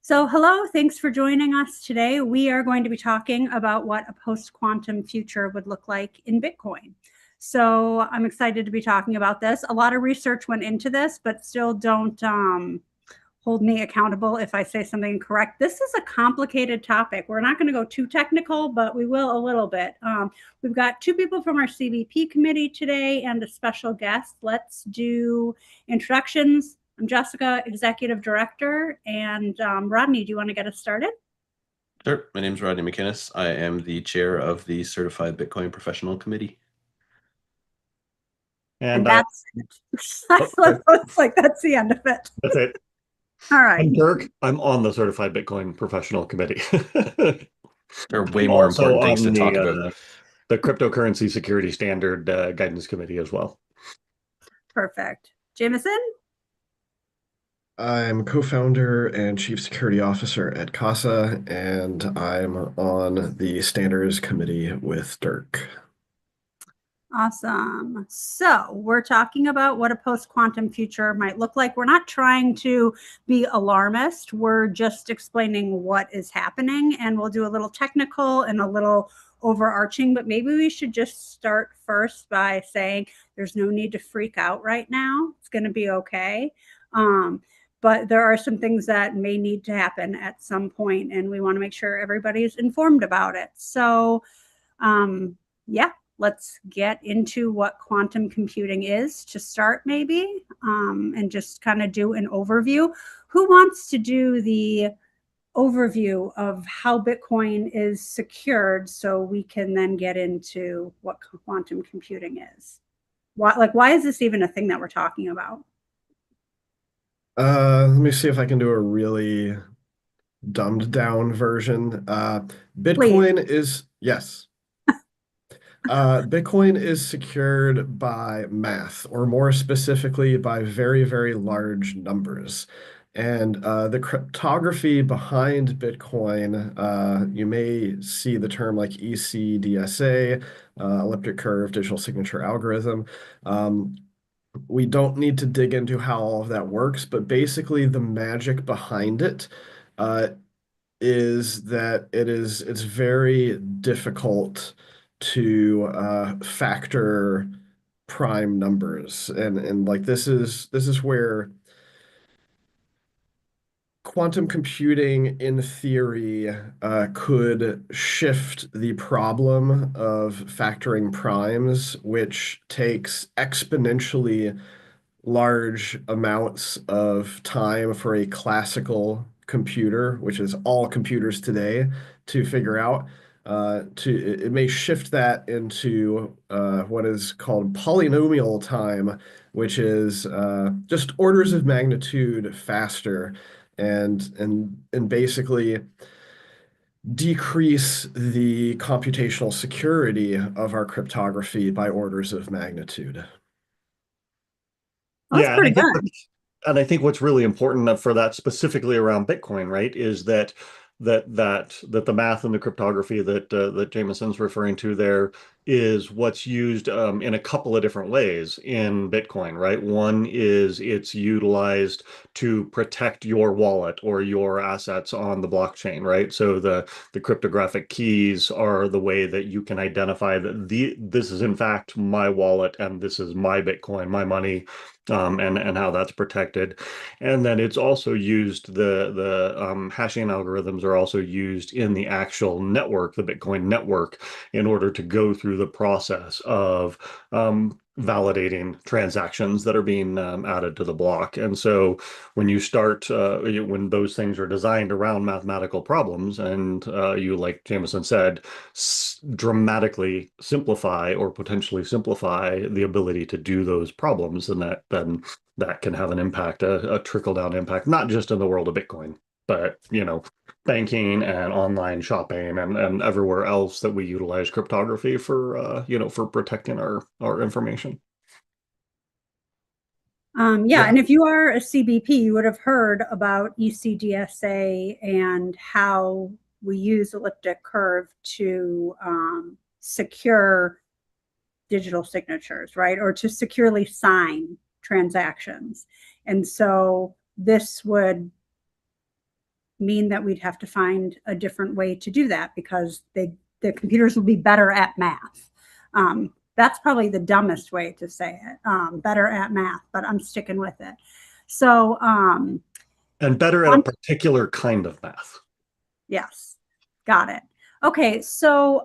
So hello, thanks for joining us today. We are going to be talking about what a post-quantum future would look like in Bitcoin. So I'm excited to be talking about this. A lot of research went into this, but still don't hold me accountable if I say something incorrect. This is a complicated topic. We're not going to go too technical, but we will a little bit. We've got two people from our CBP committee today and a special guest. Let's do introductions. I'm Jessica, Executive Director, and Rodney, do you want to get us started? Sure. My name is Rodney McInnes. I am the chair of the Certified Bitcoin Professional Committee. And And that's it. Looks like that's the end of it. that's it. All right. I'm Dirk. I'm on the Certified Bitcoin Professional Committee. There are way I'm more also important things to on talk about. the Cryptocurrency Security Standard Guidance Committee as well. Perfect. Jameson? I'm co-founder and chief security officer at CASA, and I'm on the standards committee with Dirk. Awesome. So we're talking about what a post-quantum future might look like. We're not trying to be alarmist. We're just explaining what is happening, and we'll do a little technical and a little overarching, but maybe we should just start first by saying there's no need to freak out right now. It's going to be okay. But there are some things that may need to happen at some point, and we want to make sure everybody's informed about it. So, yeah. Let's get into what quantum computing is to start, maybe, and just kind of do an overview. Who wants to do the overview of how Bitcoin is secured so we can then get into what quantum computing is? Why is this even a thing that we're talking about? Let me see if I can do a really dumbed down version. Bitcoin is, yes. Bitcoin is secured by math, or more specifically, by very, very large numbers. And the cryptography behind Bitcoin, you may see the term like ECDSA, elliptic curve digital signature algorithm. We don't need to dig into how all of that works, but basically the magic behind it is that it's very difficult to factor prime numbers, and like this is where quantum computing in theory could shift the problem of factoring primes, which takes exponentially large amounts of time for a classical computer, which is all computers today, to figure out. It may shift that into what is called polynomial time, which is just orders of magnitude faster, and basically decrease the computational security of our cryptography by orders of magnitude. Oh, that's pretty good. And I think what's really important for that, specifically around Bitcoin, right, is that the math and the cryptography that Jameson's referring to there is what's used in a couple of different ways in Bitcoin, right? One is it's utilized to protect your wallet or your assets on the blockchain, right? So the cryptographic keys are the way that you can identify that this is in fact my wallet and this is my Bitcoin, my money. And how that's protected. And then it's also used, the hashing algorithms are also used in the actual network, the Bitcoin network, in order to go through the process of validating transactions that are being added to the block. And so when you start, when those things are designed around mathematical problems, and you, like Jameson said, dramatically simplify or potentially simplify the ability to do those problems, and then that can have an impact, a trickle-down impact, not just in the world of Bitcoin, but banking and online shopping and everywhere else that we utilize cryptography for for protecting our information. Yeah, and if you are a CBP, you would have heard about ECDSA and how we use elliptic curve to secure digital signatures, right? Or to securely sign transactions. And so this would mean that we'd have to find a different way to do that because the computers will be better at math. That's probably the dumbest way to say it, better at math, but I'm sticking with it. So, and better at a particular kind of math. Yes, got it. Okay, so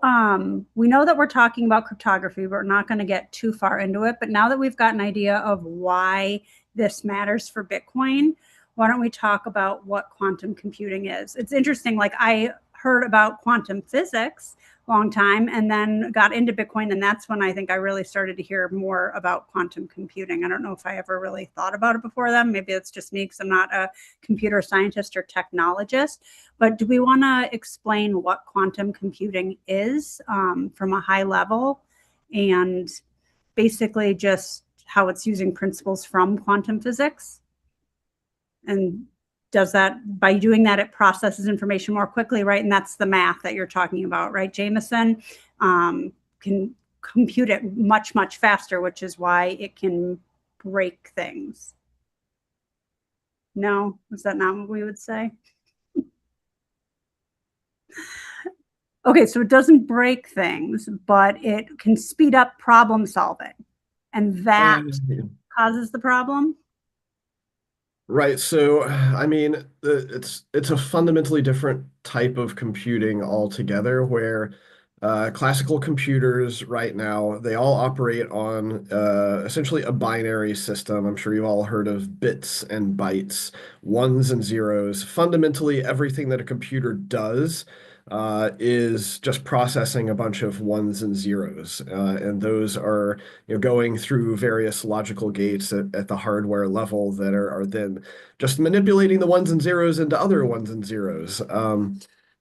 we know that we're talking about cryptography. We're not going to get too far into it, but now that we've got an idea of why this matters for Bitcoin, why don't we talk about what quantum computing is? It's interesting, like I heard about quantum physics a long time and then got into Bitcoin, and that's when I think I really started to hear more about quantum computing. I don't know if I ever really thought about it before then. Maybe it's just me because I'm not a computer scientist or technologist. But do we want to explain what quantum computing is from a high level and basically just how it's using principles from quantum physics? And does that, by doing that, it processes information more quickly, right? And that's the math that you're talking about, right, Jameson? Can compute it much, much faster, which is why it can break things. No, is that not what we would say? Okay, so it doesn't break things, but it can speed up problem solving. And that causes the problem? Right. So, I mean, it's a fundamentally different type of computing altogether, where classical computers right now, they all operate on essentially a binary system. I'm sure you've all heard of bits and bytes, ones and zeros. Fundamentally, everything that a computer does is just processing a bunch of ones and zeros. And those are, going through various logical gates at the hardware level that are then just manipulating the ones and zeros into other ones and zeros.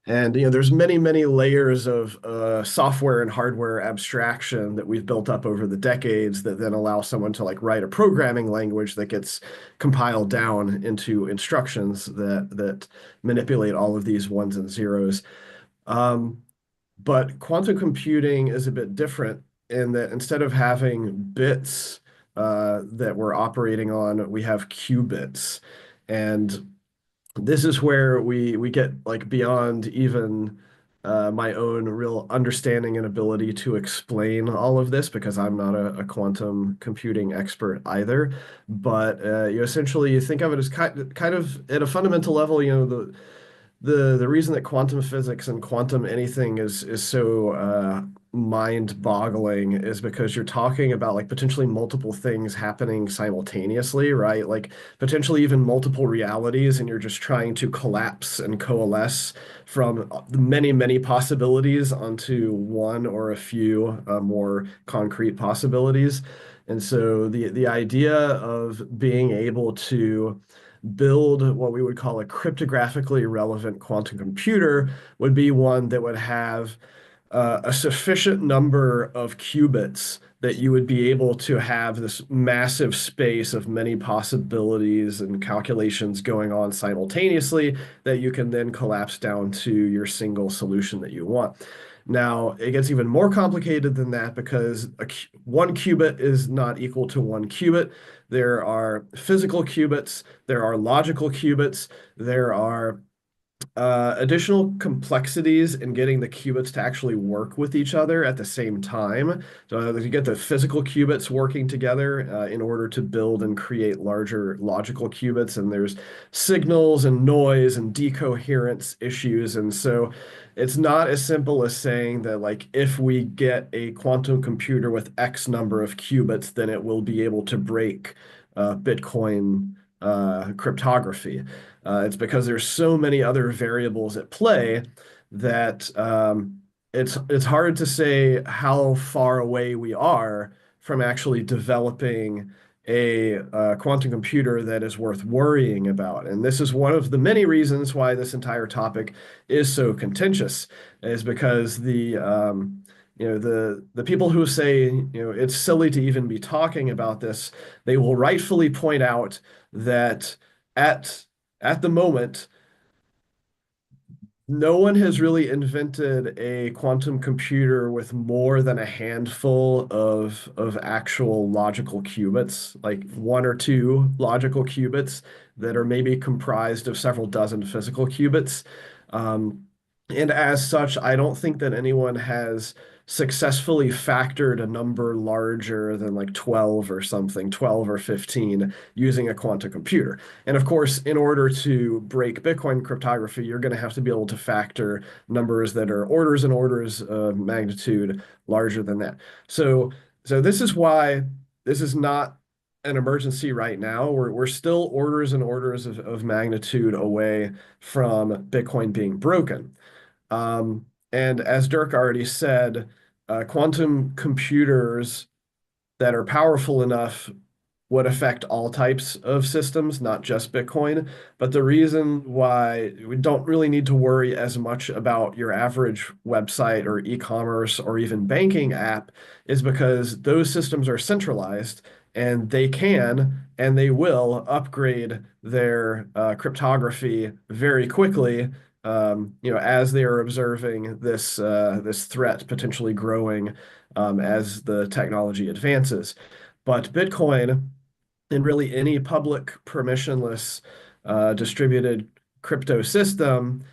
And there's many, many layers of software and hardware abstraction that we've built up over the decades that then allow someone to like write a programming language that gets compiled down into instructions that manipulate all of these ones and zeros. But quantum computing is a bit different in that instead of having bits that we're operating on, we have qubits. And this is where we get like beyond even my own real understanding and ability to explain all of this because I'm not a quantum computing expert either. But you essentially think of it as kind of at a fundamental level, the reason that quantum physics and quantum anything is so mind-boggling is because you're talking about like potentially multiple things happening simultaneously, right? Like potentially even multiple realities, and you're just trying to collapse and coalesce from the many, many possibilities onto one or a few more concrete possibilities. And so the idea of being able to build what we would call a cryptographically relevant quantum computer would be one that would have a sufficient number of qubits that you would be able to have this massive space of many possibilities and calculations going on simultaneously that you can then collapse down to your single solution that you want. Now, it gets even more complicated than that because one qubit is not equal to one qubit. There are physical qubits, there are logical qubits, there are additional complexities in getting the qubits to actually work with each other at the same time. So you get the physical qubits working together in order to build and create larger logical qubits, and there's signals and noise and decoherence issues. And so it's not as simple as saying that like if we get a quantum computer with X number of qubits, then it will be able to break Bitcoin cryptography. It's because there's so many other variables at play that it's hard to say how far away we are from actually developing a quantum computer that is worth worrying about. And this is one of the many reasons why this entire topic is so contentious, is because the people who say, it's silly to even be talking about this, they will rightfully point out that at the moment, no one has really invented a quantum computer with more than a handful of actual logical qubits, like one or two logical qubits that are maybe comprised of several dozen physical qubits. Um, and as such, I don't think that anyone has successfully factored a number larger than like 12 or something, 12 or 15 using a quantum computer. And of course, in order to break Bitcoin cryptography, you're going to have to be able to factor numbers that are orders and orders of magnitude larger than that. So this is why this is not an emergency right now. We're still orders and orders of magnitude away from Bitcoin being broken. And as Dirk already said, quantum computers that are powerful enough would affect all types of systems, not just Bitcoin. But the reason why we don't really need to worry as much about your average website or e-commerce or even banking app is because those systems are centralized and they can and they will upgrade their cryptography very quickly. As they are observing this threat potentially growing as the technology advances. But Bitcoin and really any public permissionless distributed crypto system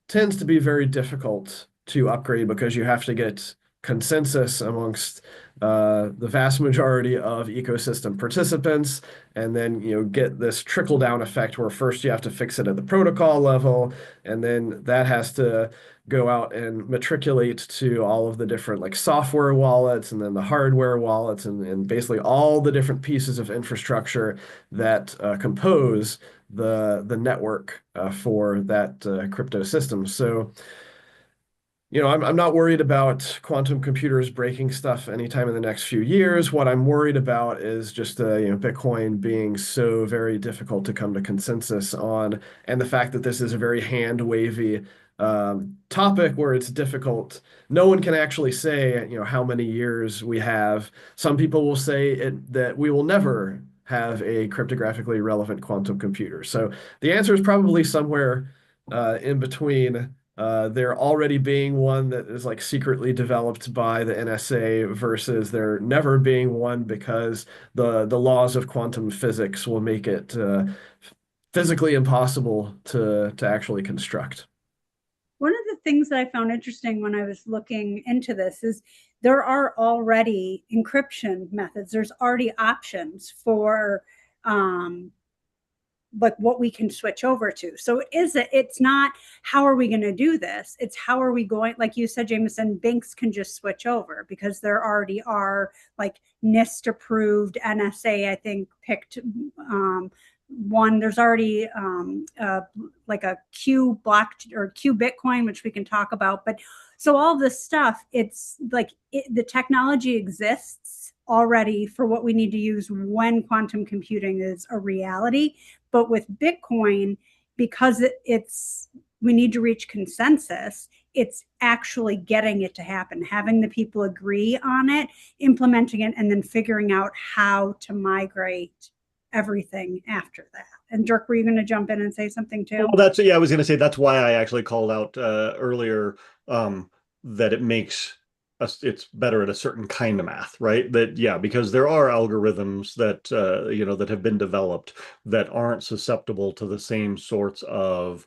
tends to be very difficult to upgrade because you have to get consensus amongst the vast majority of ecosystem participants, and then get this trickle down effect where first you have to fix it at the protocol level, and then that has to go out and matriculate to all of the different like software wallets and then the hardware wallets and basically all the different pieces of infrastructure that compose the network for that crypto system. So, I'm not worried about quantum computers breaking stuff anytime in the next few years. What I'm worried about is just Bitcoin being so very difficult to come to consensus on, and the fact that this is a very hand-wavy topic where it's difficult. No one can actually say, how many years we have. Some people will say that we will never have a cryptographically relevant quantum computer. So the answer is probably somewhere in between there already being one that is like secretly developed by the NSA versus there never being one because the laws of quantum physics will make it physically impossible to actually construct. One of the things that I found interesting when I was looking into this is there are already encryption methods. There's already options for like what we can switch over to. So it's not how are we going to do this? It's how are we going, like you said, Jameson, banks can just switch over because there already are like NIST approved, NSA, I think, picked one. There's already like a Q block or Q Bitcoin, which we can talk about. But so all this stuff, it's like the technology exists already for what we need to use when quantum computing is a reality. But with Bitcoin, because we need to reach consensus, it's actually getting it to happen, having the people agree on it, implementing it, and then figuring out how to migrate everything after that. And Dirk, were you going to jump in and say something too? Well, I was going to say that's why I actually called out earlier that it's better at a certain kind of math, right? Because there are algorithms that that have been developed that aren't susceptible to the same sorts of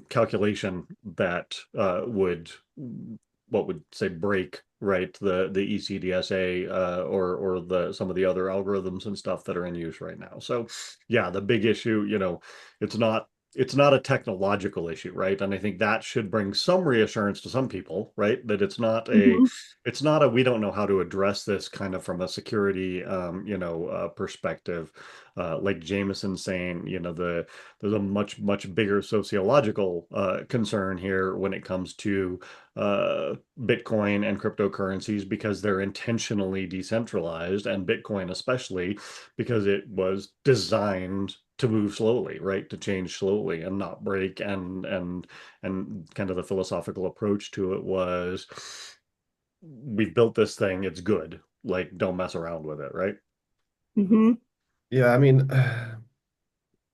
calculation that would break, right, the ECDSA or some of the other algorithms and stuff that are in use right now. So yeah, the big issue, it's not a technological issue, right? And I think that should bring some reassurance to some people, right? That it's not we don't know how to address this kind of from a security, perspective. Like Jameson saying, there's a much, much bigger sociological concern here when it comes to Bitcoin and cryptocurrencies because they're intentionally decentralized, and Bitcoin especially because it was designed to move slowly, right? To change slowly and not break. And kind of the philosophical approach to it was, we've built this thing, it's good. Like, don't mess around with it, right? Mm-hmm. Yeah, I mean,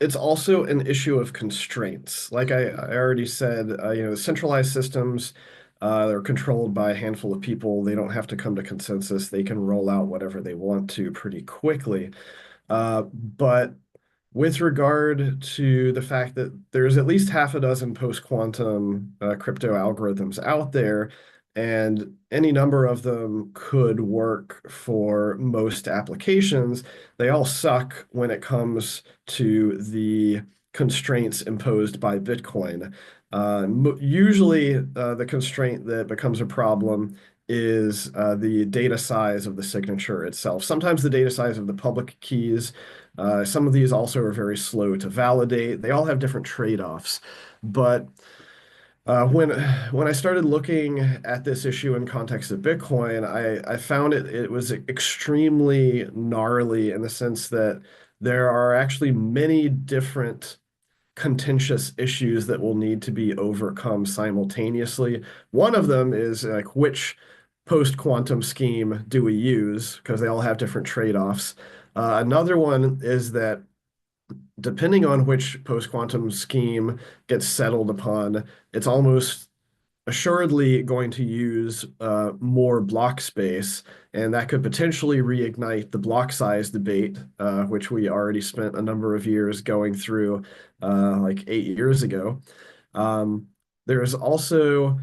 it's also an issue of constraints. Like I already said, centralized systems, they're controlled by a handful of people. They don't have to come to consensus. They can roll out whatever they want to pretty quickly. But with regard to the fact that there's at least half a dozen post-quantum crypto algorithms out there, and any number of them could work for most applications, they all suck when it comes to the constraints imposed by Bitcoin. Usually, the constraint that becomes a problem is the data size of the signature itself. Sometimes the data size of the public keys. Some of these also are very slow to validate. They all have different trade-offs. But when I started looking at this issue in context of Bitcoin, I found it was extremely gnarly in the sense that there are actually many different contentious issues that will need to be overcome simultaneously. One of them is like, which post-quantum scheme do we use? Because they all have different trade-offs. Another one is that depending on which post-quantum scheme gets settled upon, it's almost assuredly going to use more block space, and that could potentially reignite the block size debate, which we already spent a number of years going through, like 8 years ago. There's also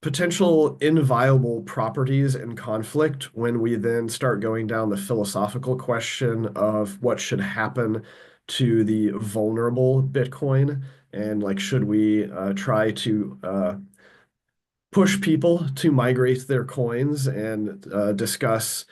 potential inviolable properties in conflict when we then start going down the philosophical question of what should happen to the vulnerable Bitcoin, and like, should we try to push people to migrate their coins and discuss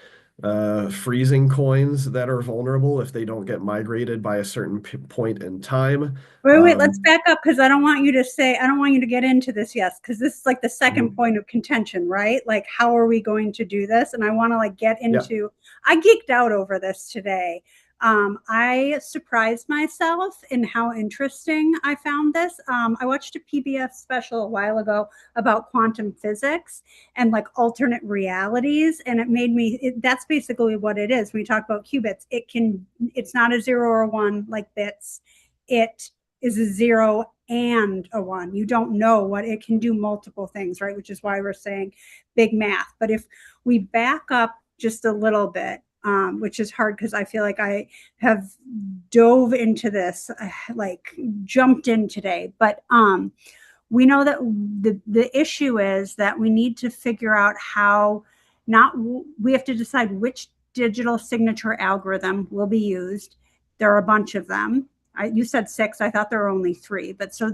freezing coins that are vulnerable if they don't get migrated by a certain point in time. Wait, let's back up because I don't want you to get into this, yes, because this is like the second point of contention, right? Like, how are we going to do this? And I want to like get into, I geeked out over this today. I surprised myself in how interesting I found this. I watched a PBS special a while ago about quantum physics and like alternate realities, and it made me, that's basically what it is. When we talk about qubits, it's not a 0 or a 1 like bits. It is a 0 and a 1. You don't know what it can do, multiple things, right? Which is why we're saying big math. But if we back up just a little bit, which is hard because I feel like I have dove into this, like jumped in today. But we know that the issue is that we need to figure out how, we have to decide which digital signature algorithm will be used. There are a bunch of them. You said 6. I thought there were only 3. But so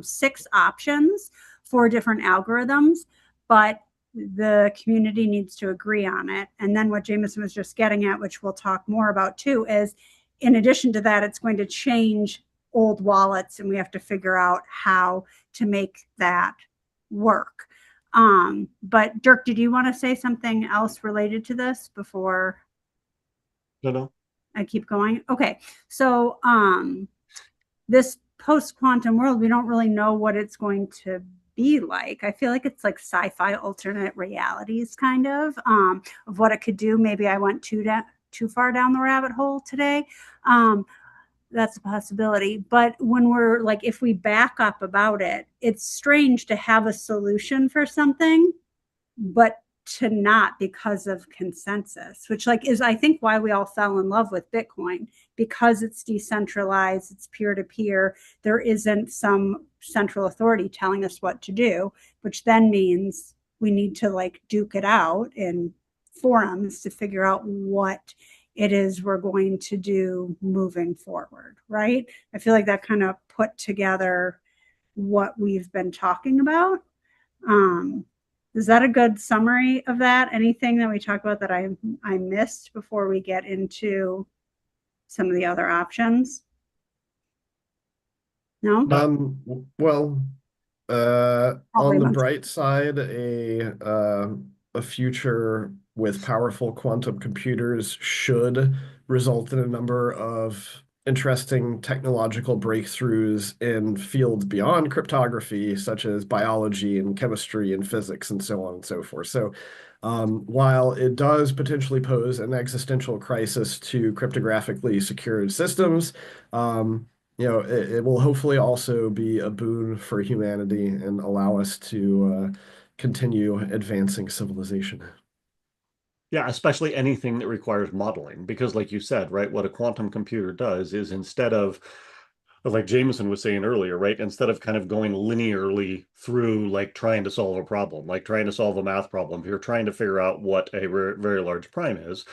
6 options for different algorithms. But the community needs to agree on it. And then what Jameson was just getting at, which we'll talk more about too, is in addition to that, it's going to change old wallets, and we have to figure out how to make that work. But Dirk, did you want to say something else related to this before? No. I keep going? Okay. So this post-quantum world, we don't really know what it's going to be like. I feel like it's like sci-fi alternate realities kind of what it could do. Maybe I went too far down the rabbit hole today. That's a possibility. But when we're like, if we back up about it, it's strange to have a solution for something, but to not because of consensus, which like is, I think, why we all fell in love with Bitcoin, because it's decentralized, it's peer-to-peer. There isn't some central authority telling us what to do, which then means we need to like duke it out in forums to figure out what it is we're going to do moving forward, right? I feel like that kind of put together what we've been talking about. Is that a good summary of that? Anything that we talked about that I missed before we get into some of the other options? No? Well, on the bright side, a future with powerful quantum computers should result in a number of interesting technological breakthroughs in fields beyond cryptography, such as biology and chemistry and physics and so on and so forth. So while it does potentially pose an existential crisis to cryptographically secured systems, it will hopefully also be a boon for humanity and allow us to continue advancing civilization. Yeah, especially anything that requires modeling, because like you said, right, what a quantum computer does is instead of, like Jameson was saying earlier, right, instead of kind of going linearly through like trying to solve a problem, like trying to solve a math problem, if you're trying to figure out what a very large prime is,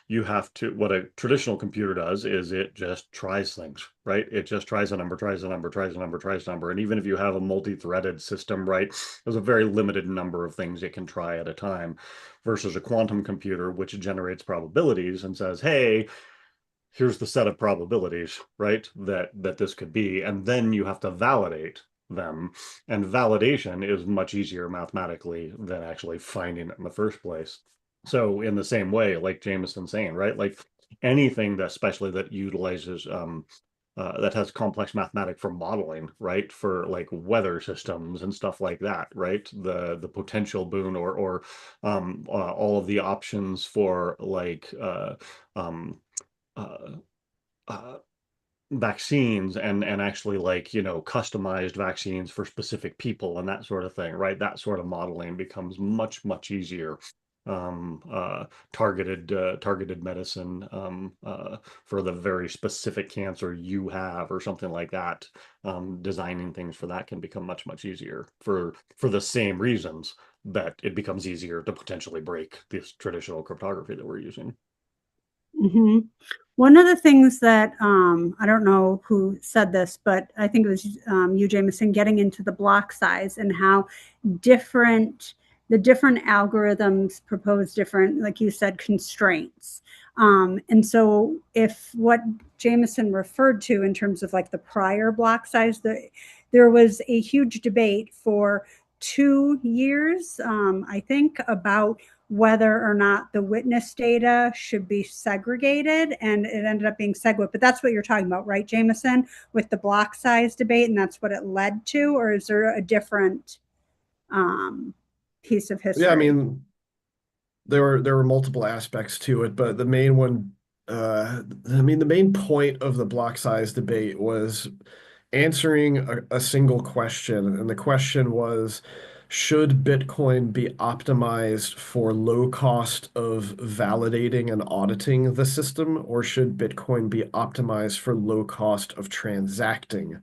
you have to, what a traditional computer does is it just tries things, right? It just tries a number, tries a number, tries a number, tries a number. And even if you have a multi-threaded system, right, there's a very limited number of things it can try at a time versus a quantum computer, which generates probabilities and says, hey, here's the set of probabilities, right, that this could be. And then you have to validate them. And validation is much easier mathematically than actually finding it in the first place. So in the same way, like Jameson's saying, right, like anything that especially that utilizes that has complex mathematics for modeling, right? For like weather systems and stuff like that, right? The potential boon or all of the options for like uh, uh, vaccines and actually like customized vaccines for specific people and that sort of thing, right? That sort of modeling becomes much easier. Targeted medicine for the very specific cancer you have or something like that. Designing things for that can become much easier for the same reasons that it becomes easier to potentially break this traditional cryptography that we're using. Mm-hmm. One of the things that I don't know who said this, but I think it was you, Jameson, getting into the block size and how different the different algorithms propose different, like you said, constraints. And so if what Jameson referred to in terms of like the prior block size, there was a huge debate for 2 years, I think, about whether or not the witness data should be segregated, and it ended up being SegWit. But that's what you're talking about, right, Jameson, with the block size debate, and that's what it led to, or is there a different piece of history? Yeah, I mean, there were multiple aspects to it, but the main one, the main point of the block size debate was answering a single question, and the question was, should Bitcoin be optimized for low cost of validating and auditing the system, or should Bitcoin be optimized for low cost of transacting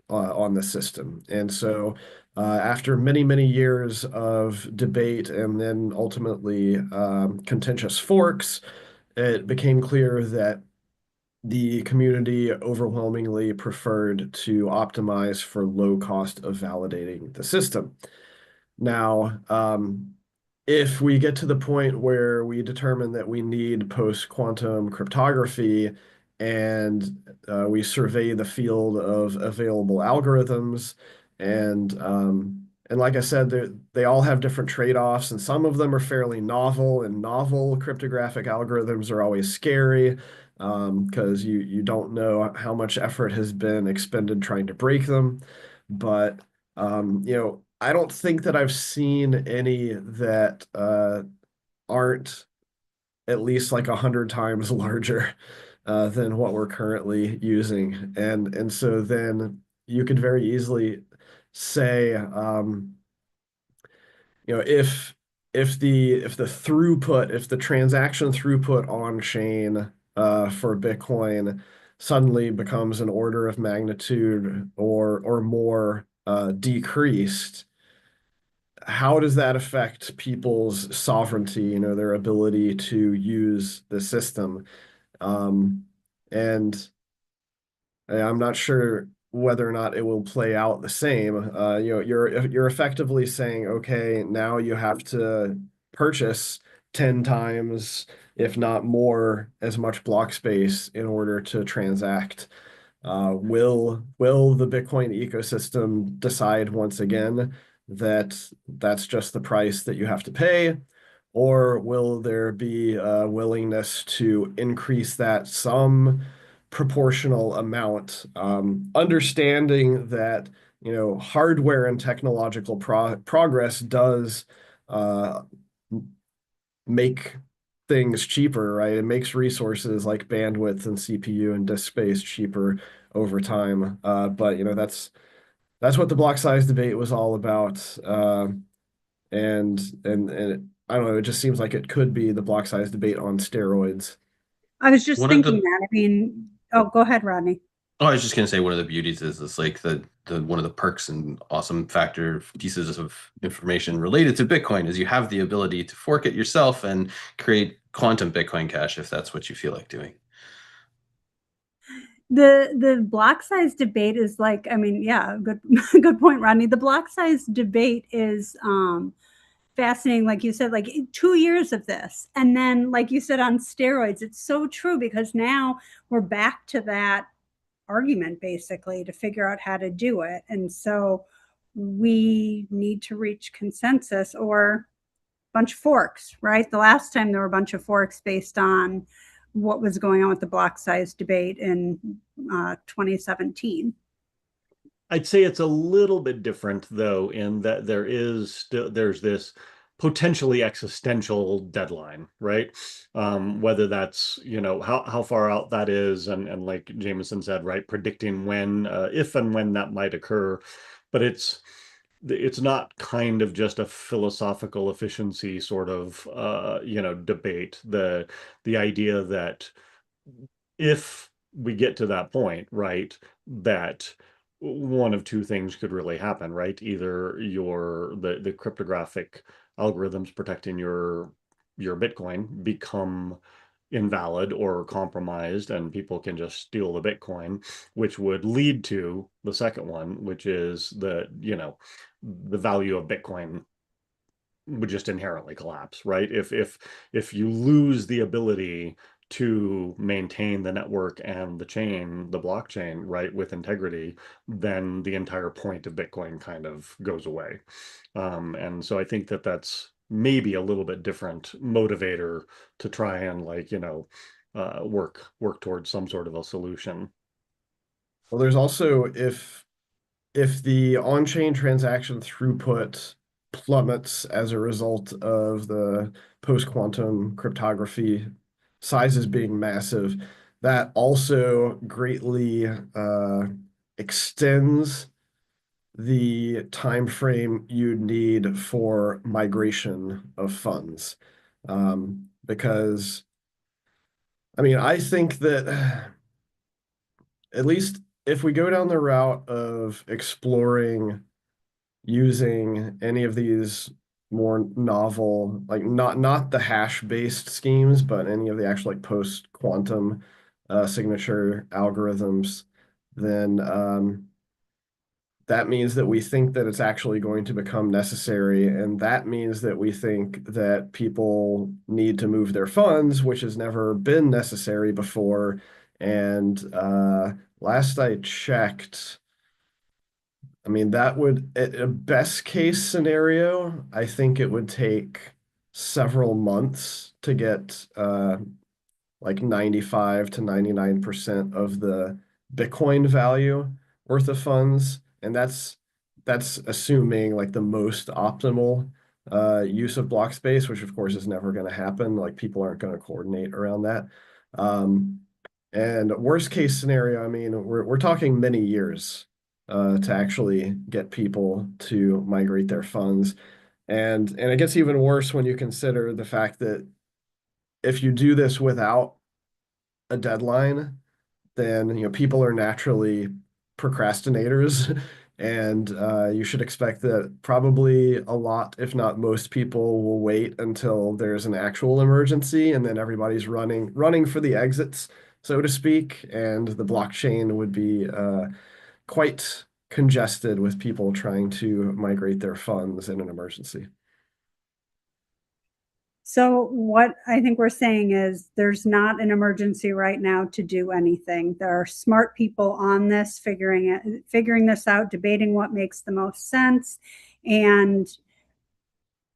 on the system? And so after many years of debate and then ultimately contentious forks, it became clear that the community overwhelmingly preferred to optimize for low cost of validating the system. Now, if we get to the point where we determine that we need post-quantum cryptography and we survey the field of available algorithms, and like I said, they all have different trade-offs, and some of them are fairly novel, and novel cryptographic algorithms are always scary because you don't know how much effort has been expended trying to break them. But I don't think that I've seen any that aren't at least like 100 times larger than what we're currently using. And so then you could very easily say, if the throughput, if the transaction throughput on chain for Bitcoin suddenly becomes an order of magnitude or more decreased, how does that affect people's sovereignty, their ability to use the system? And I'm not sure whether or not it will play out the same. You're effectively saying, okay, now you have to purchase 10 times, if not more, as much block space in order to transact. Will the Bitcoin ecosystem decide once again that that's just the price that you have to pay? Or will there be a willingness to increase that some proportional amount, understanding that, hardware and technological progress does make things cheaper, right? It makes resources like bandwidth and CPU and disk space cheaper over time. But that's what the block size debate was all about. And I don't know, it just seems like it could be the block size debate on steroids. I was just One of thinking the that. I mean, oh, go ahead, Rodney. Oh, I was just gonna say one of the beauties is it's like the one of the perks and awesome factor pieces of information related to Bitcoin is you have the ability to fork it yourself and create quantum Bitcoin Cash if that's what you feel like doing. The block size debate is like, I mean, yeah, good good point, Rodney. The block size debate is fascinating. Like you said, like 2 years of this, and then like you said, on steroids. It's so true, because now we're back to that argument basically to figure out how to do it. And so we need to reach consensus or a bunch of forks, right? The last time there were a bunch of forks based on what was going on with the block size debate in 2017. I'd say it's a little bit different though, in that there's this potentially existential deadline, right? Whether that's, how far out that is, and like Jameson said, right, predicting when, if and when that might occur. But it's not kind of just a philosophical efficiency sort of debate. The idea that if we get to that point, right, that one of two things could really happen, right? Either the cryptographic algorithms protecting your Bitcoin become invalid or compromised, and people can just steal the Bitcoin, which would lead to the second one, which is the value of Bitcoin would just inherently collapse, right? If you lose the ability to maintain the network and the blockchain, right, with integrity, then the entire point of Bitcoin kind of goes away. And so I think that that's maybe a little bit different motivator to try and work towards some sort of a solution. Well, there's also, if the on-chain transaction throughput plummets as a result of the post-quantum cryptography sizes being massive, that also greatly extends the time frame you'd need for migration of funds. Because, I mean, I think that at least if we go down the route of exploring using any of these more novel, like not the hash-based schemes, but any of the actual like post-quantum signature algorithms, then that means that we think that it's actually going to become necessary, and that means that we think that people need to move their funds, which has never been necessary before. And last I checked, I mean, that would, at a best case scenario, I think it would take several months to get like 95 to 99% of the Bitcoin value worth of funds. And that's assuming like the most optimal use of block space, which of course is never going to happen. Like people aren't going to coordinate around that. And worst case scenario, I mean, we're talking many years to actually get people to migrate their funds. And it gets even worse when you consider the fact that if you do this without a deadline, then people are naturally procrastinators, and you should expect that probably a lot, if not most people, will wait until there's an actual emergency, and then everybody's running for the exits, so to speak, and the blockchain would be quite congested with people trying to migrate their funds in an emergency. So what I think we're saying is there's not an emergency right now to do anything. There are smart people on this, figuring this out, debating what makes the most sense. And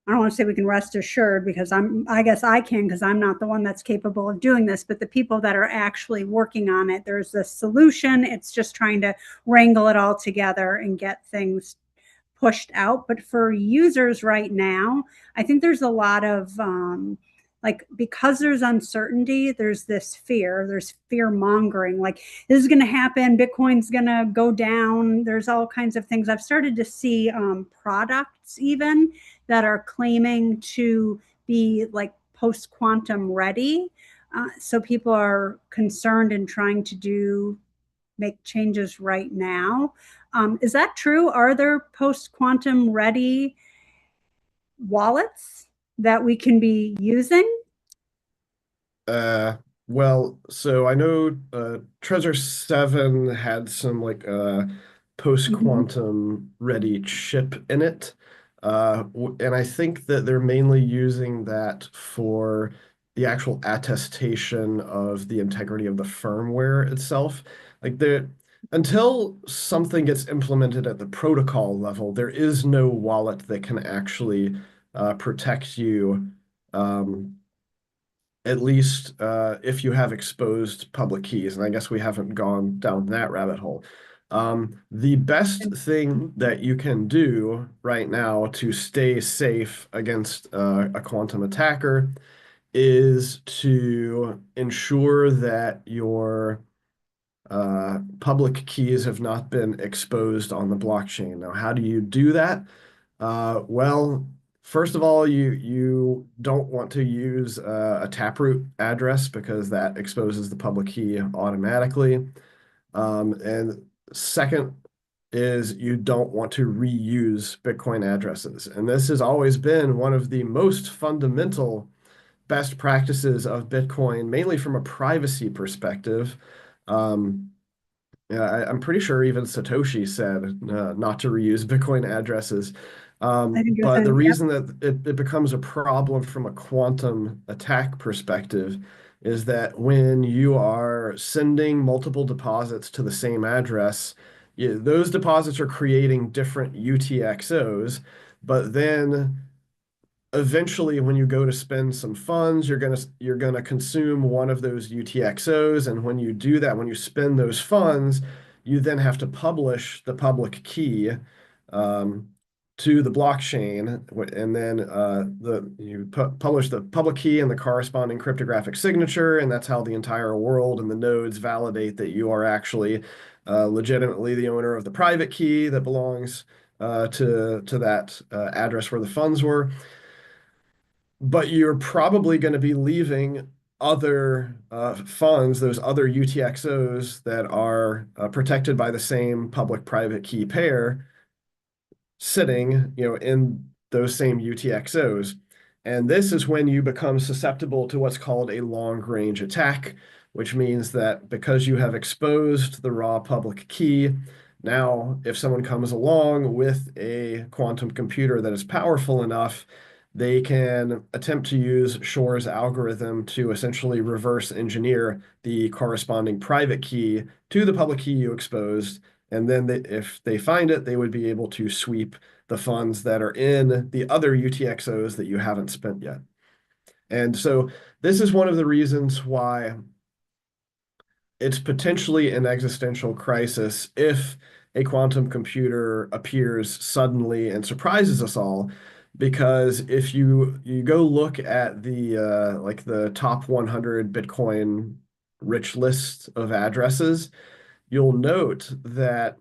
I don't want to say we can rest assured, because I guess I can, because I'm not the one that's capable of doing this, but the people that are actually working on it, there's a solution. It's just trying to wrangle it all together and get things pushed out. But for users right now, I think there's a lot of like, because there's uncertainty, there's this fear, there's fear mongering, like this is going to happen, Bitcoin's going to go down, there's all kinds of things. I've started to see products even that are claiming to be like post quantum ready. So people are concerned and trying to make changes right now. Is that true? Are there post quantum ready wallets that we can be using? Well, so I know Trezor 7 had some like post-quantum ready chip in it. And I think that they're mainly using that for the actual attestation of the integrity of the firmware itself. Like until something gets implemented at the protocol level, there is no wallet that can actually protect you. At least if you have exposed public keys, and I guess we haven't gone down that rabbit hole. The best thing that you can do right now to stay safe against a quantum attacker is to ensure that your public keys have not been exposed on the blockchain. Now, how do you do that? Well, first of all, you don't want to use a taproot address, because that exposes the public key automatically. And second is you don't want to reuse Bitcoin addresses. And this has always been one of the most fundamental best practices of Bitcoin, mainly from a privacy perspective. Yeah, I'm pretty sure even Satoshi said not to reuse Bitcoin addresses. But the reason that it becomes a problem from a quantum attack perspective is that when you are sending multiple deposits to the same address, those deposits are creating different UTXOs, but then eventually when you go to spend some funds, you're gonna consume one of those UTXOs, and when you do that, when you spend those funds, you then have to publish the public key to the blockchain, and then you publish the public key and the corresponding cryptographic signature, and that's how the entire world and the nodes validate that you are actually legitimately the owner of the private key that belongs to that address where the funds were. But you're probably going to be leaving other funds, those other UTXOs that are protected by the same public-private key pair, sitting, in those same UTXOs. And this is when you become susceptible to what's called a long-range attack, which means that because you have exposed the raw public key, now if someone comes along with a quantum computer that is powerful enough, they can attempt to use Shor's algorithm to essentially reverse engineer the corresponding private key to the public key you exposed. And then if they find it, they would be able to sweep the funds that are in the other UTXOs that you haven't spent yet. And so this is one of the reasons why it's potentially an existential crisis if a quantum computer appears suddenly and surprises us all. Because if you go look at the like the top 100 Bitcoin rich list of addresses, you'll note that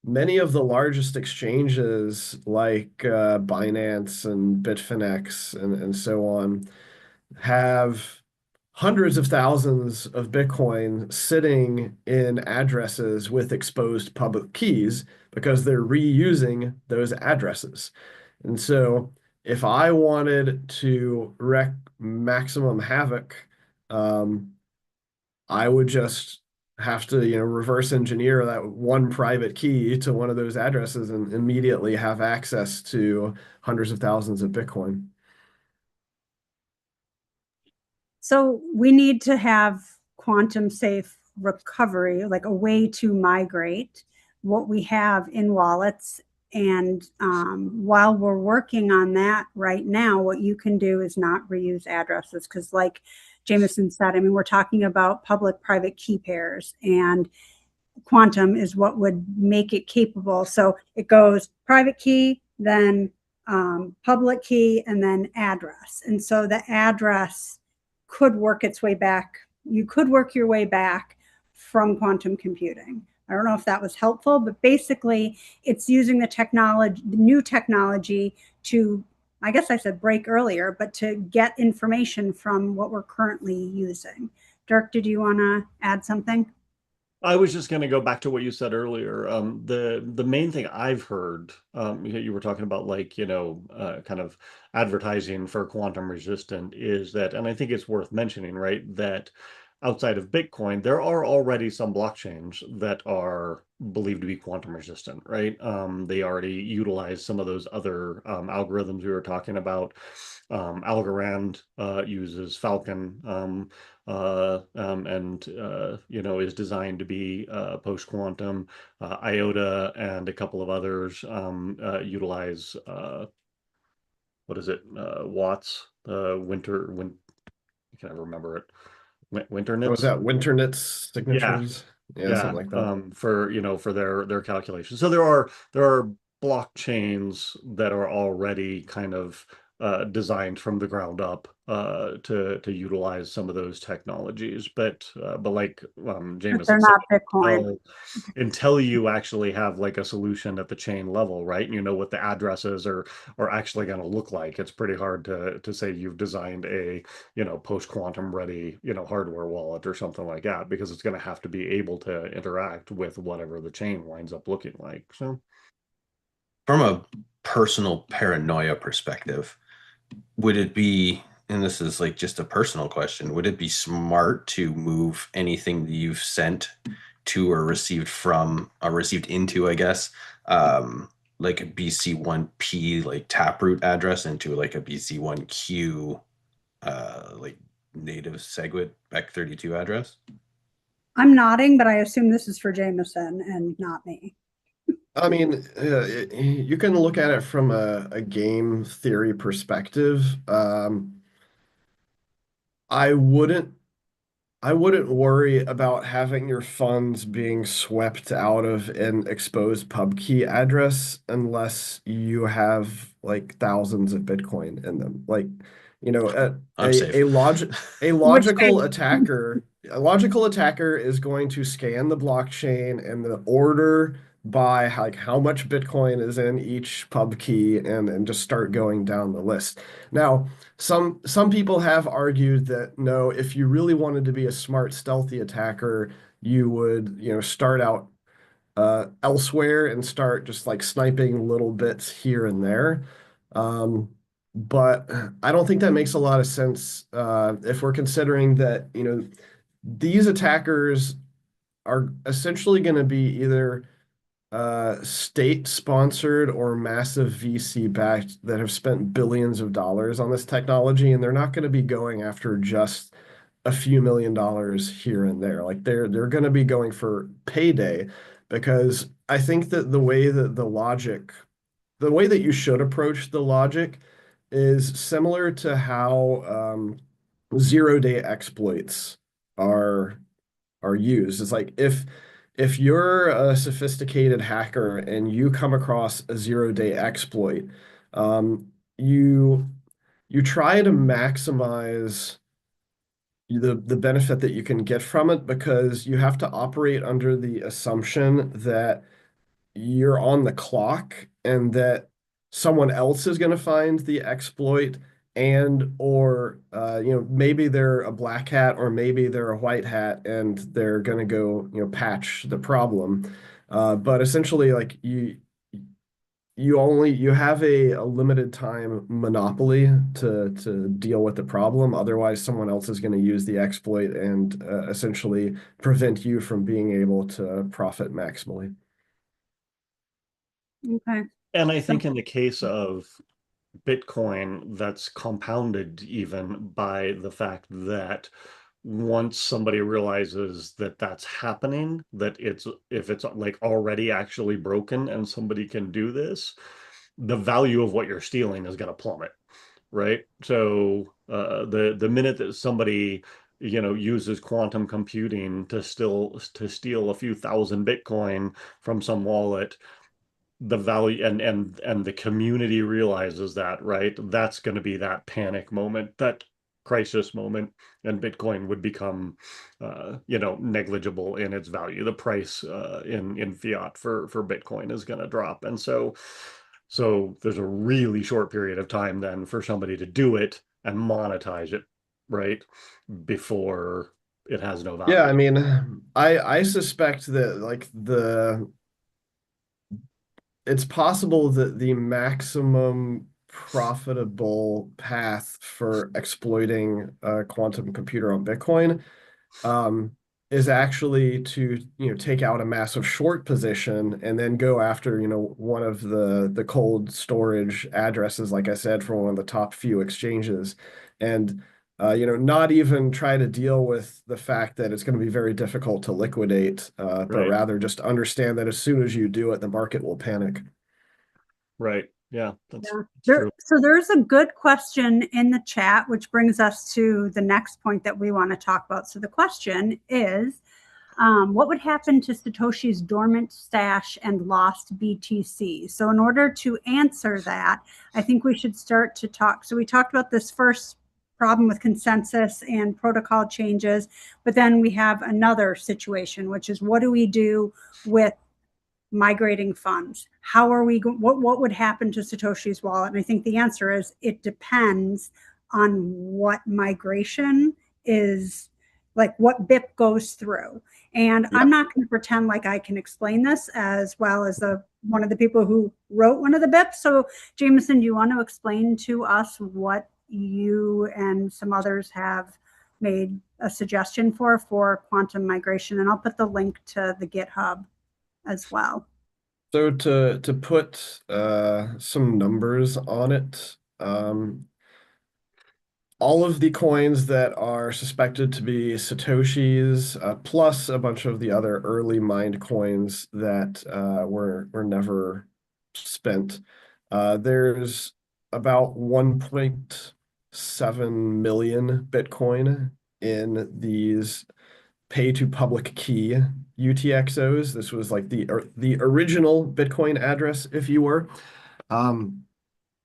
many of the largest exchanges like Binance and Bitfinex and so on have hundreds of thousands of Bitcoin sitting in addresses with exposed public keys because they're reusing those addresses. And so if I wanted to wreak maximum havoc, I would just have to, reverse engineer that one private key to one of those addresses and immediately have access to hundreds of thousands of Bitcoin. So we need to have quantum safe recovery, like a way to migrate what we have in wallets And while we're working on that right now, what you can do is not reuse addresses because, like Jameson said, I mean, we're talking about public-private key pairs, and quantum is what would make it capable. So it goes private key, then public key, and then address. And so the address could work its way back. You could work your way back from quantum computing. I don't know if that was helpful, but basically it's using the technology, the new technology to, I guess I said break earlier, but to get information from what we're currently using. Dirk, did you want to add something? I was just going to go back to what you said earlier. The main thing I've heard, you were talking about, like, kind of advertising for quantum resistant, is that, and I think it's worth mentioning, right, that outside of Bitcoin, there are already some blockchains that are believed to be quantum resistant, right? They already utilize some of those other algorithms we were talking about. Algorand uses Falcon, and is designed to be post-quantum. IOTA and a couple of others utilize what is it? Watts, I can't remember it. What was Winternitz? that? Winternitz Yeah, signatures? Yeah, yeah. something like that. For their calculations. So there are blockchains that are already kind of designed from the ground up to utilize some of those technologies. But like But they're Jameson said, not Bitcoin. until you actually have like a solution at the chain level, right? And you know what the addresses are actually going to look like. It's pretty hard to say you've designed a post-quantum ready hardware wallet or something like that, because it's going to have to be able to interact with whatever the chain winds up looking like. So From a personal paranoia perspective, would it be, and this is like just a personal question, would it be smart to move anything that you've sent to or received from, or received into, I guess, like a BC1P like taproot address into like a BC1Q like native SegWit Bec32 address? I'm nodding, but I assume this is for Jameson and not me. I mean, you can look at it from a game theory perspective. I wouldn't I wouldn't worry about having your funds being swept out of an exposed pub key address unless you have like thousands of Bitcoin in them. Like, I'm safe. a Which logical attacker, a logical attacker is going to scan the blockchain and the order by like how much Bitcoin is in each pub key and just start going down the list. Now, some people have argued that no, if you really wanted to be a smart, stealthy attacker, you would, start out elsewhere and start just like sniping little bits here and there. But I don't think that makes a lot of sense if we're considering that, these attackers are essentially going to be either state-sponsored or massive VC-backed that have spent billions of dollars on this technology, and they're not going to be going after just a few $1 million here and there. Like they're going to be going for payday, because I think that the way that you should approach the logic is similar to how zero-day exploits are used. It's like if you're a sophisticated hacker and you come across a zero-day exploit, you try to maximize the benefit that you can get from it, because you have to operate under the assumption that you're on the clock and that someone else is going to find the exploit, and or maybe they're a black hat or maybe they're a white hat and they're going to go patch the problem, but essentially like you have a limited time monopoly to deal with the problem. Otherwise, someone else is going to use the exploit and essentially prevent you from being able to profit maximally. Okay. and I think in the case of Bitcoin, that's compounded even by the fact that once somebody realizes that that's happening, that if it's like already actually broken and somebody can do this, the value of what you're stealing is going to plummet, right? So the minute that somebody uses quantum computing to steal a few thousand Bitcoin from some wallet, the value and the community realizes that, right? That's going to be that panic moment, that crisis moment, and Bitcoin would become negligible in its value. The price in fiat for Bitcoin is going to drop. And so there's a really short period of time then for somebody to do it and monetize it, right? Before it has no value. Yeah, I mean, I suspect that like it's possible that the maximum profitable path for exploiting a quantum computer on Bitcoin is actually to take out a massive short position and then go after one of the cold storage addresses, like I said, for one of the top few exchanges, and not even try to deal with the fact that it's going to be very difficult to liquidate, but Right. rather just understand that as soon as you do it, the market will panic. Right. Yeah, that's There, true. so there's a good question in the chat, which brings us to the next point that we want to talk about. So the question is, what would happen to Satoshi's dormant stash and lost BTC? So in order to answer that, I think we should start to talk. So we talked about this first problem with consensus and protocol changes, but then we have another situation, which is what do we do with migrating funds? How are we what would happen to Satoshi's wallet? And I think the answer is it depends on what migration is, like what BIP goes through. And I'm not going to pretend like I can explain this as well as one of the people who wrote one of the BIPs. So Jameson, do you want to explain to us what you and some others have made a suggestion for quantum migration? And I'll put the link to the GitHub as well. So to put some numbers on it, all of the coins that are suspected to be Satoshis, plus a bunch of the other early mined coins that were never spent, there's about 1.7 million Bitcoin in these pay to public key UTXOs. This was like the original Bitcoin address, if you were.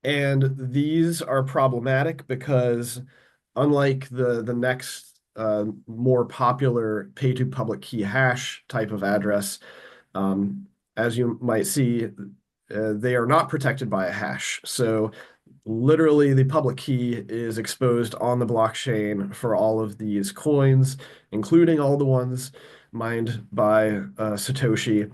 And these are problematic because unlike the next more popular pay to public key hash type of address, as you might see, they are not protected by a hash. So literally the public key is exposed on the blockchain for all of these coins, including all the ones mined by Satoshi.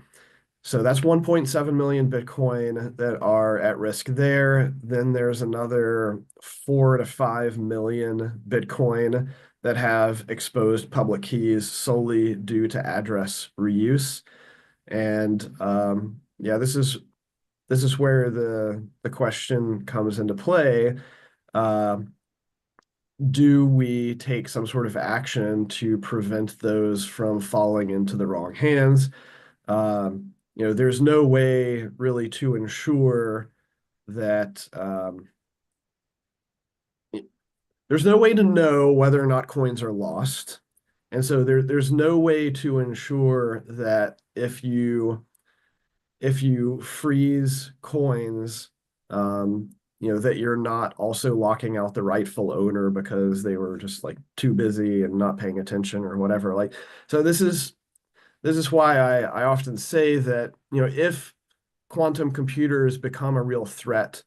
So that's 1.7 million Bitcoin that are at risk there. Then there's another 4 to 5 million Bitcoin that have exposed public keys solely due to address reuse. And yeah, this is where the question comes into play. Do we take some sort of action to prevent those from falling into the wrong hands? There's no way really to ensure that there's no way to know whether or not coins are lost. And so there's no way to ensure that if you freeze coins, that you're not also locking out the rightful owner because they were just like too busy and not paying attention or whatever. Like, so this is why I often say that, if quantum computers become a real threat,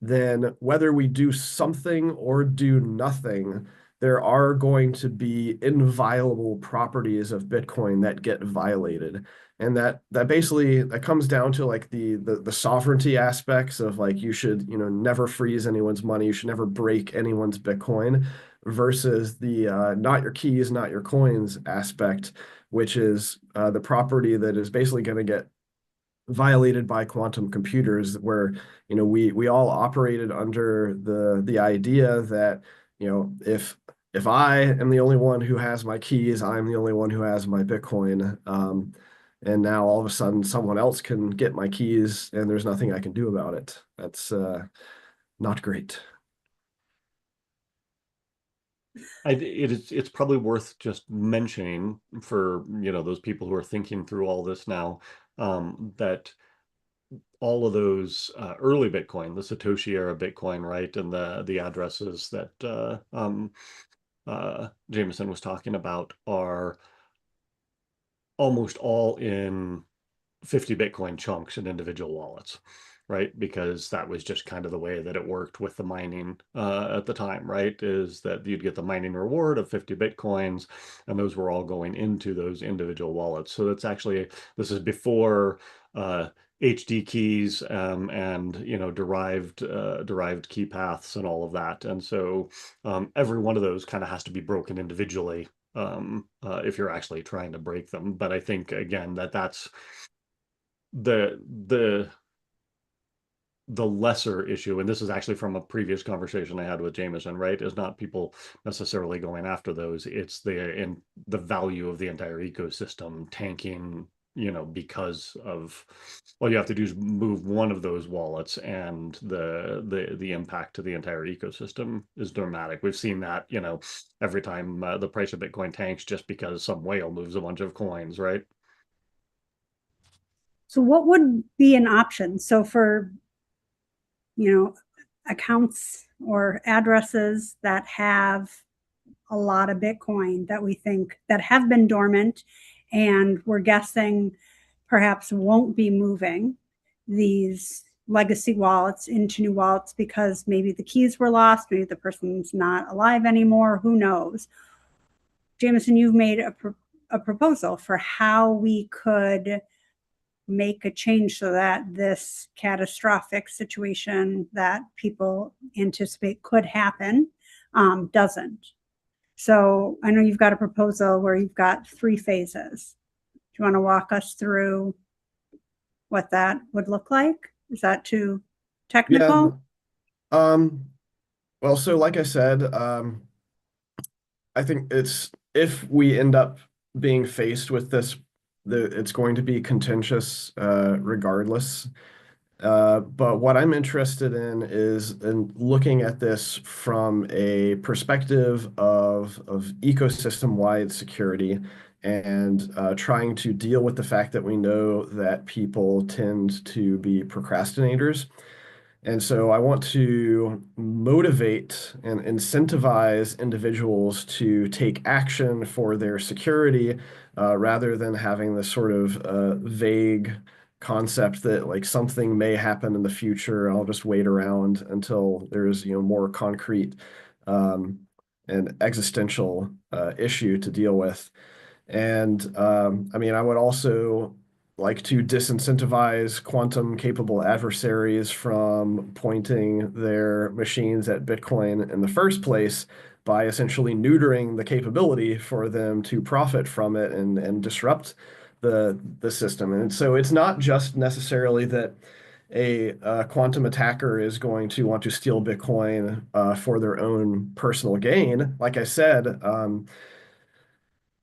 then whether we do something or do nothing, there are going to be inviolable properties of Bitcoin that get violated. And that basically that comes down to like the sovereignty aspects of like you should, never freeze anyone's money, you should never break anyone's Bitcoin, versus the not your keys, not your coins aspect, which is the property that is basically going to get violated by quantum computers, where we all operated under the idea that if if I am the only one who has my keys, I'm the only one who has my Bitcoin. And now all of a sudden someone else can get my keys and there's nothing I can do about it. That's not great. It's probably worth just mentioning for, those people who are thinking through all this now, that all of those early Bitcoin, the Satoshi era Bitcoin, right, and the addresses that Jameson was talking about are almost all in 50 Bitcoin chunks in individual wallets, right? Because that was just kind of the way that it worked with the mining at the time, right? Is that you'd get the mining reward of 50 Bitcoins, and those were all going into those individual wallets. So this is before HD keys and derived key paths and all of that. And so every one of those kind of has to be broken individually if you're actually trying to break them. But I think again that's the lesser issue, and this is actually from a previous conversation I had with Jameson, right, is not people necessarily going after those. It's the value of the entire ecosystem tanking, because of all you have to do is move one of those wallets, and the impact to the entire ecosystem is dramatic. We've seen that, every time the price of Bitcoin tanks just because some whale moves a bunch of coins, right? So what would be an option? So for, accounts or addresses that have a lot of Bitcoin that we think that have been dormant and we're guessing perhaps won't be moving these legacy wallets into new wallets because maybe the keys were lost, maybe the person's not alive anymore, who knows? Jameson, you've made a proposal for how we could make a change so that this catastrophic situation that people anticipate could happen doesn't. So I know you've got a proposal where you've got 3 phases. Do you want to walk us through what that would look like? Is that too technical? Yeah. Well, so like I said, I think if we end up being faced with this, it's going to be contentious regardless. But what I'm interested in is in looking at this from a perspective of ecosystem-wide security and trying to deal with the fact that we know that people tend to be procrastinators. And so I want to motivate and incentivize individuals to take action for their security rather than having this sort of vague concept that like something may happen in the future. I'll just wait around until there's more concrete and existential issue to deal with. And I mean, I would also like to disincentivize quantum capable adversaries from pointing their machines at Bitcoin in the first place by essentially neutering the capability for them to profit from it and disrupt the system. And so it's not just necessarily that a quantum attacker is going to want to steal Bitcoin for their own personal gain. Like I said,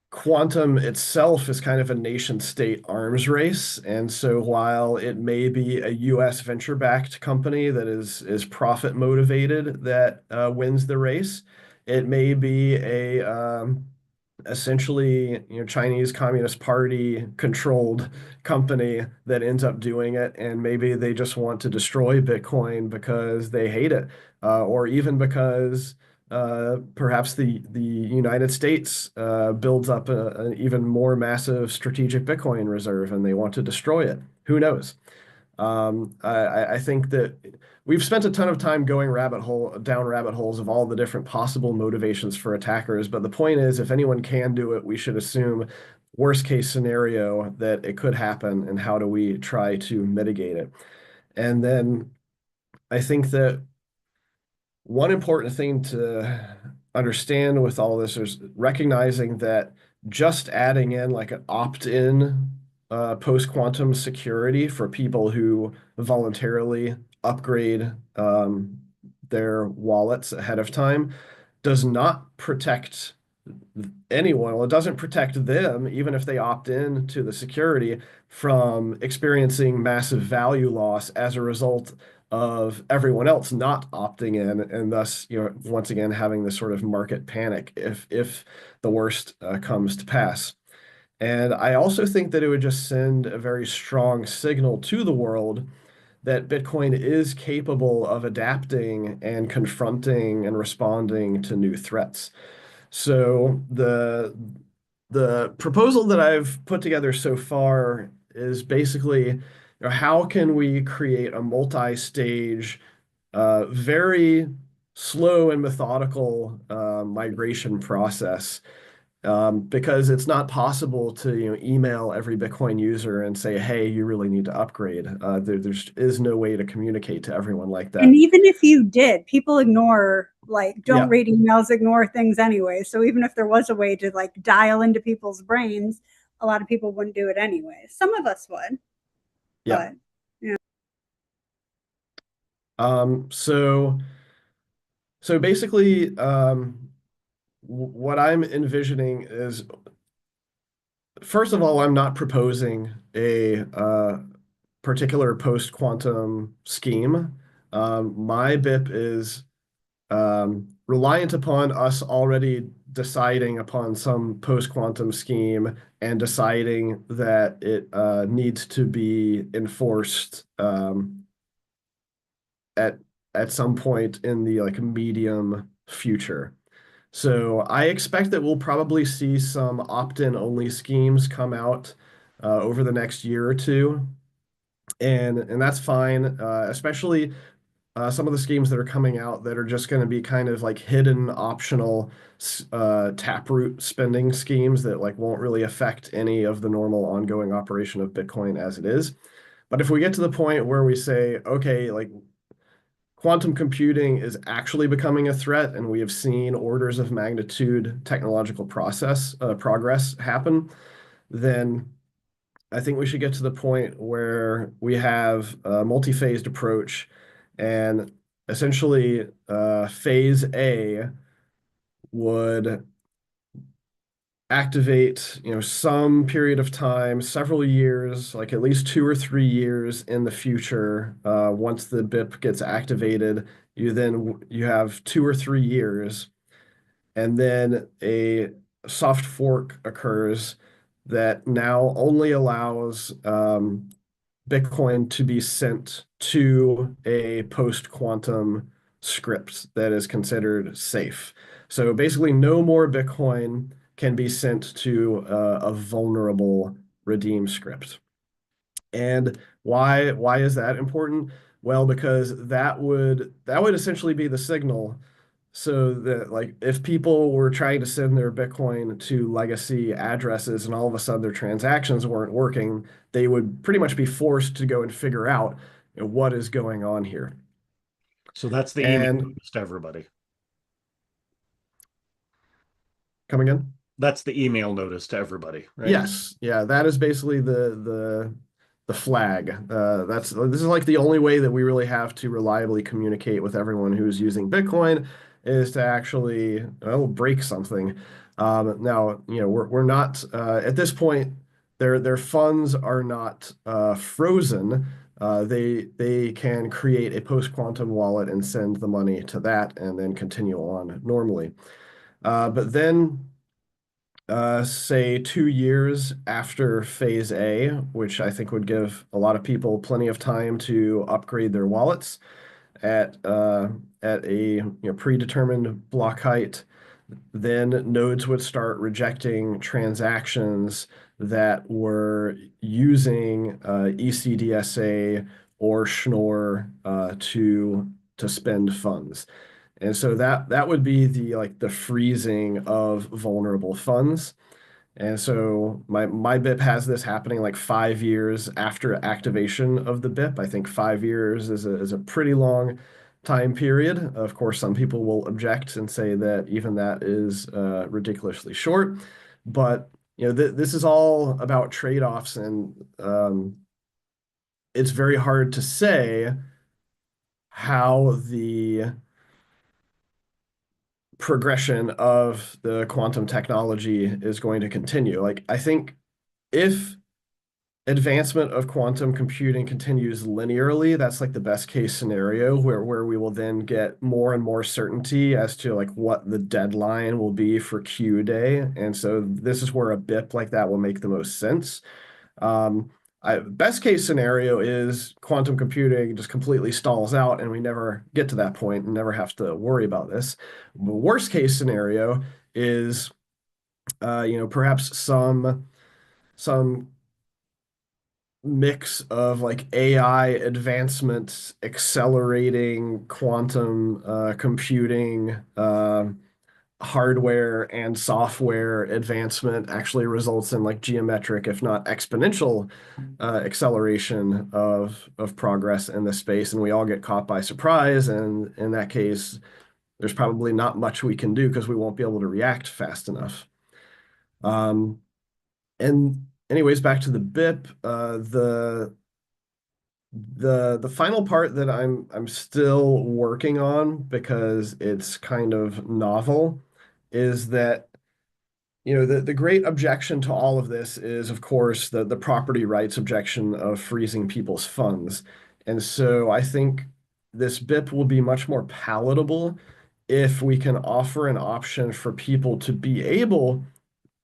quantum itself is kind of a nation state arms race. And so while it may be a US venture-backed company that is profit motivated that wins the race, it may be a essentially Chinese Communist Party controlled company that ends up doing it, and maybe they just want to destroy Bitcoin because they hate it, or even because perhaps the United States builds up an even more massive strategic Bitcoin reserve and they want to destroy it. Who knows? I think that we've spent a ton of time going down rabbit holes of all the different possible motivations for attackers, but the point is, if anyone can do it, we should assume worst case scenario that it could happen, and how do we try to mitigate it? And then I think that one important thing to understand with all this is recognizing that just adding in like an opt-in post-quantum security for people who voluntarily upgrade their wallets ahead of time does not protect anyone. Well, it doesn't protect them, even if they opt in to the security, from experiencing massive value loss as a result of everyone else not opting in, and thus, once again, having this sort of market panic if the worst comes to pass. And I also think that it would just send a very strong signal to the world that Bitcoin is capable of adapting and confronting and responding to new threats. So the proposal that I've put together so far is basically, how can we create a multi-stage, very slow and methodical migration process, because it's not possible to email every Bitcoin user and say, hey, you really need to upgrade. There is no way to communicate to everyone like that. And even if you did, people ignore, like, don't Yeah. read emails, ignore things anyway. So even if there was a way to like dial into people's brains, a lot of people wouldn't do it anyway. Some of us would, Yeah. but yeah. So basically, what I'm envisioning is, first of all, I'm not proposing a particular post-quantum scheme. My BIP is reliant upon us already deciding upon some post-quantum scheme and deciding that it needs to be enforced at some point in the medium future. So I expect that we'll probably see some opt-in only schemes come out over the next year or two, and that's fine, especially some of the schemes that are coming out that are just going to be kind of like hidden optional taproot spending schemes that won't really affect any of the normal ongoing operation of Bitcoin as it is. But if we get to the point where we say, okay, quantum computing is actually becoming a threat, and we have seen orders of magnitude technological progress happen, then I think we should get to the point where we have a multi-phased approach, and essentially phase A would activate, some period of time, several years, like at least 2 or 3 years in the future. Once the BIP gets activated, you have 2 or 3 years, and then a soft fork occurs that now only allows Bitcoin to be sent to a post-quantum script that is considered safe. So basically, no more Bitcoin can be sent to a vulnerable redeem script. And why is that important? Well, because that would essentially be the signal, so that if people were trying to send their Bitcoin to legacy addresses and all of a sudden their transactions weren't working, they would pretty much be forced to go and figure out what is going on here. So that's the email And notice to everybody. come again? That's the email notice to everybody, right? Yes, yeah, that is basically the flag. This is like the only way that we really have to reliably communicate with everyone who's using Bitcoin, is to actually break something. Now, we're not at this point. Their funds are not frozen. They can create a post-quantum wallet and send the money to that, and then continue on normally. But then, say 2 years after phase A, which I think would give a lot of people plenty of time to upgrade their wallets at a predetermined block height, then nodes would start rejecting transactions that were using ECDSA or Schnorr to spend funds. And so that would be the freezing of vulnerable funds. And so my BIP has this happening 5 years after activation of the BIP. I think 5 years is a pretty long time period. Of course, some people will object and say that even that is ridiculously short. But this is all about trade-offs, and it's very hard to say how progression of the quantum technology is going to continue. Like, I think if advancement of quantum computing continues linearly, that's like the best case scenario where we will then get more and more certainty as to like what the deadline will be for Q day. And so this is where a BIP like that will make the most sense. Best case scenario is quantum computing just completely stalls out and we never get to that point and never have to worry about this. The worst case scenario is, perhaps some mix of like AI advancements accelerating quantum computing hardware and software advancement actually results in like geometric, if not exponential, acceleration of progress in this space, and we all get caught by surprise. And in that case, there's probably not much we can do because we won't be able to react fast enough. And anyways, back to the BIP, the final part that I'm still working on because it's kind of novel is that the great objection to all of this is, of course, the property rights objection of freezing people's funds. And so I think this BIP will be much more palatable if we can offer an option for people to be able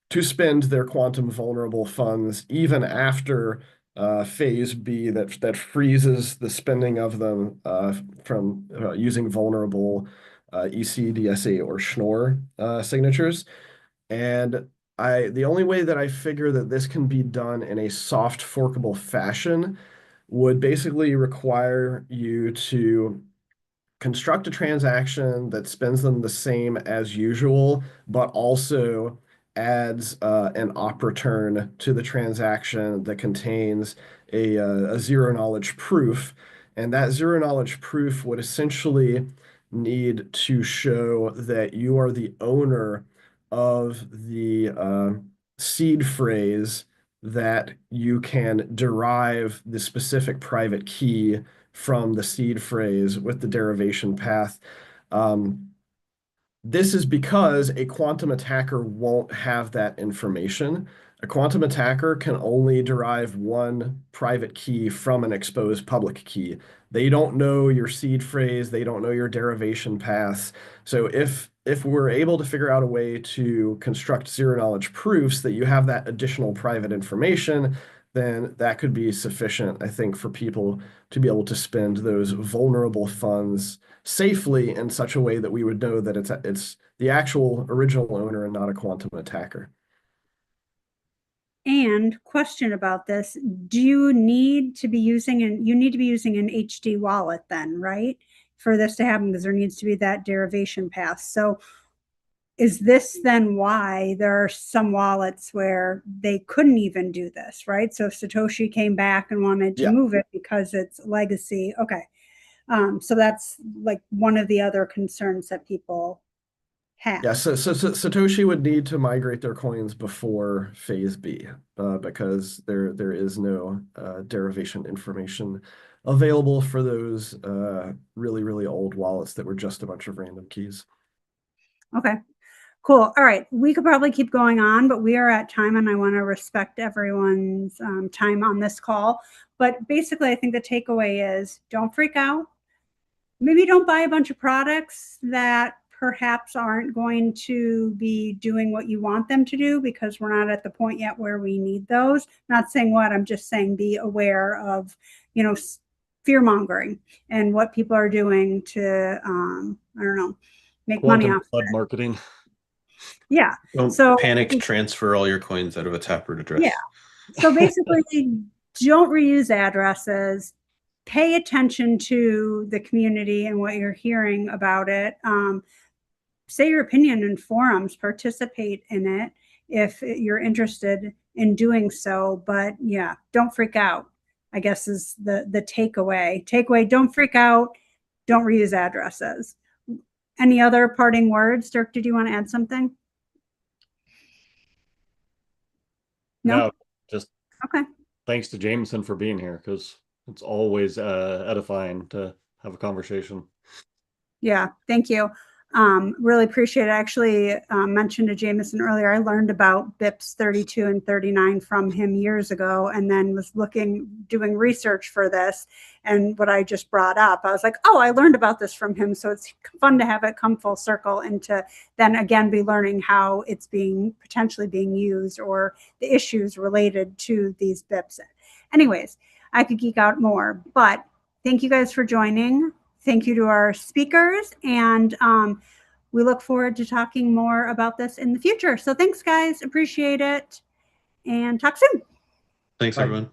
to spend their quantum vulnerable funds even after phase B that freezes the spending of them from using vulnerable EC, DSA, or Schnorr signatures. And the only way that I figure that this can be done in a soft forkable fashion would basically require you to construct a transaction that spends them the same as usual, but also adds an op return to the transaction that contains a zero knowledge proof. And that zero knowledge proof would essentially need to show that you are the owner of the seed phrase that you can derive the specific private key from the seed phrase with the derivation path. This is because a quantum attacker won't have that information. A quantum attacker can only derive one private key from an exposed public key. They don't know your seed phrase, they don't know your derivation paths. So if we're able to figure out a way to construct zero knowledge proofs that you have that additional private information, then that could be sufficient, I think, for people to be able to spend those vulnerable funds safely in such a way that we would know that it's the actual original owner and not a quantum attacker. And question about this, do you need to be using an HD wallet then, right? For this to happen, because there needs to be that derivation path. So is this then why there are some wallets where they couldn't even do this, right? So if Satoshi came back and wanted to move it because it's legacy, okay. So that's like one of the other concerns that people have. Yeah, so Satoshi would need to migrate their coins before phase B because there is no derivation information available for those really, really old wallets that were just a bunch of random keys. Okay, cool. All right, we could probably keep going on, but we are at time and I want to respect everyone's time on this call. But basically, I think the takeaway is don't freak out. Maybe don't buy a bunch of products that perhaps aren't going to be doing what you want them to do because we're not at the point yet where we need those. Not saying what, I'm just saying be aware of, fear mongering and what people are doing to, I don't know, make Quantum money off flood it. marketing. Yeah. Don't panic transfer all your coins out of a Taproot address. Yeah. So basically, don't reuse addresses. Pay attention to the community and what you're hearing about it. Say your opinion in forums, participate in it if you're interested in doing so. But yeah, don't freak out, I guess is the takeaway. Don't freak out. Don't reuse addresses. Any other parting words? Dirk, did you want to add something? No, just okay. Thanks to Jameson for being here because it's always edifying to have a conversation. Yeah, thank you. Really appreciate it. I actually mentioned to Jameson earlier, I learned about BIPs 32 and 39 from him years ago, and then was doing research for this. And what I just brought up, I was like, oh, I learned about this from him. So it's fun to have it come full circle and to then again be learning how it's potentially being used or the issues related to these BIPs. Anyways, I could geek out more, but thank you guys for joining. Thank you to our speakers, and we look forward to talking more about this in the future. So thanks, guys. Appreciate it, and talk soon. Thanks, Bye. everyone.